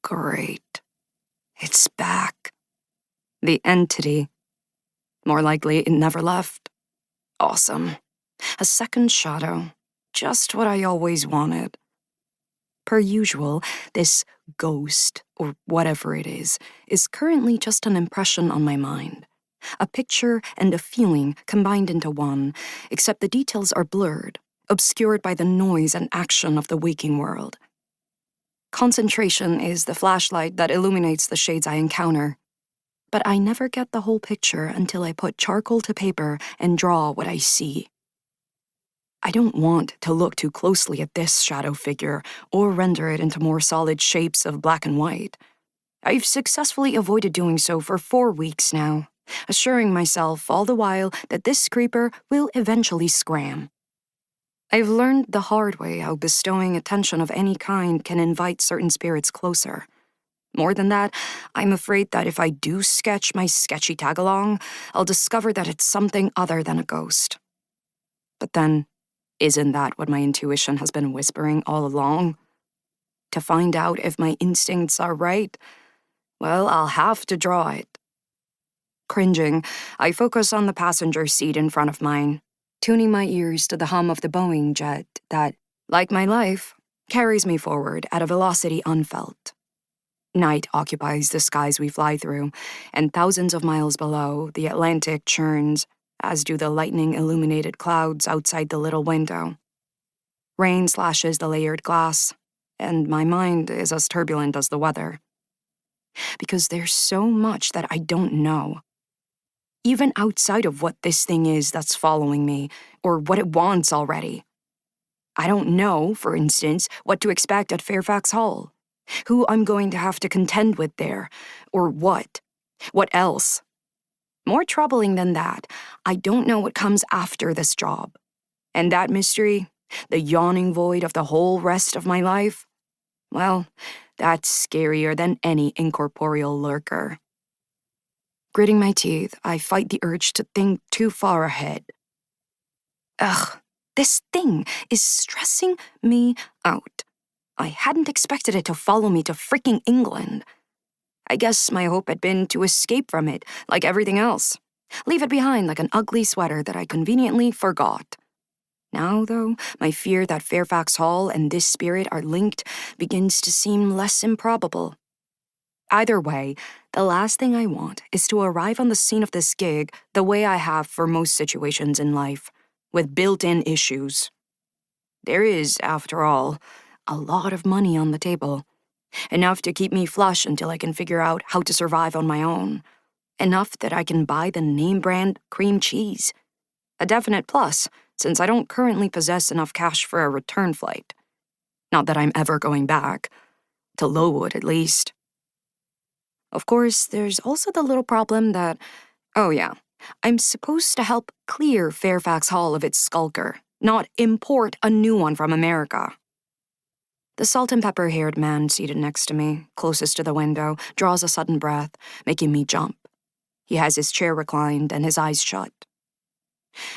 Great. It's back. The entity. More likely, it never left. Awesome. A second shadow. Just what I always wanted. Per usual, this ghost, or whatever it is currently just an impression on my mind. A picture and a feeling combined into one, except the details are blurred, obscured by the noise and action of the waking world. Concentration is the flashlight that illuminates the shades I encounter. But I never get the whole picture until I put charcoal to paper and draw what I see. I don't want to look too closely at this shadow figure or render it into more solid shapes of black and white. I've successfully avoided doing so for 4 weeks now, assuring myself all the while that this creeper will eventually scram. I've learned the hard way how bestowing attention of any kind can invite certain spirits closer. More than that, I'm afraid that if I do sketch my sketchy tag-along, I'll discover that it's something other than a ghost. But then, isn't that what my intuition has been whispering all along? To find out if my instincts are right, well, I'll have to draw it. Cringing, I focus on the passenger seat in front of mine, tuning my ears to the hum of the Boeing jet that, like my life, carries me forward at a velocity unfelt. Night occupies the skies we fly through, and thousands of miles below, the Atlantic churns, as do the lightning-illuminated clouds outside the little window. Rain slashes the layered glass, and my mind is as turbulent as the weather. Because there's so much that I don't know. Even outside of what this thing is that's following me, or what it wants already. I don't know, for instance, what to expect at Fairfax Hall, who I'm going to have to contend with there, or what. What else? More troubling than that, I don't know what comes after this job. And that mystery, the yawning void of the whole rest of my life, well, that's scarier than any incorporeal lurker. Gritting my teeth, I fight the urge to think too far ahead. Ugh, this thing is stressing me out. I hadn't expected it to follow me to freaking England. I guess my hope had been to escape from it, like everything else. Leave it behind like an ugly sweater that I conveniently forgot. Now, though, my fear that Fairfax Hall and this spirit are linked begins to seem less improbable. Either way, the last thing I want is to arrive on the scene of this gig the way I have for most situations in life, with built-in issues. There is, after all, a lot of money on the table. Enough to keep me flush until I can figure out how to survive on my own. Enough that I can buy the name brand cream cheese. A definite plus, since I don't currently possess enough cash for a return flight. Not that I'm ever going back. To Lowood, at least. Of course, there's also the little problem that, oh yeah, I'm supposed to help clear Fairfax Hall of its skulker, not import a new one from America. The salt-and-pepper-haired man seated next to me, closest to the window, draws a sudden breath, making me jump. He has his chair reclined and his eyes shut.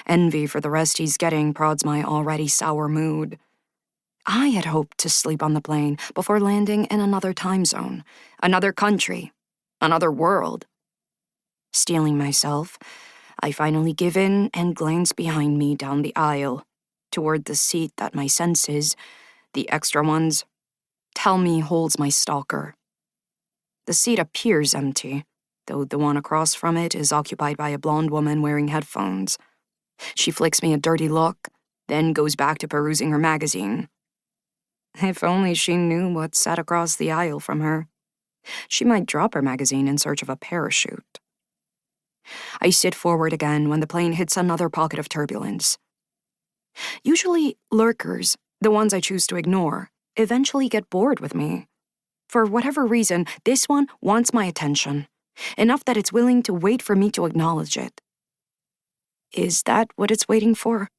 Envy for the rest he's getting prods my already sour mood. I had hoped to sleep on the plane before landing in another time zone, another country, another world. Steeling myself, I finally give in and glance behind me down the aisle, toward the seat that my senses, the extra ones, tell me holds my stalker. The seat appears empty, though the one across from it is occupied by a blonde woman wearing headphones. She flicks me a dirty look, then goes back to perusing her magazine. If only she knew what sat across the aisle from her. She might drop her magazine in search of a parachute. I sit forward again when the plane hits another pocket of turbulence. Usually, lurkers, the ones I choose to ignore, eventually get bored with me. For whatever reason, this one wants my attention, enough that it's willing to wait for me to acknowledge it. Is that what it's waiting for?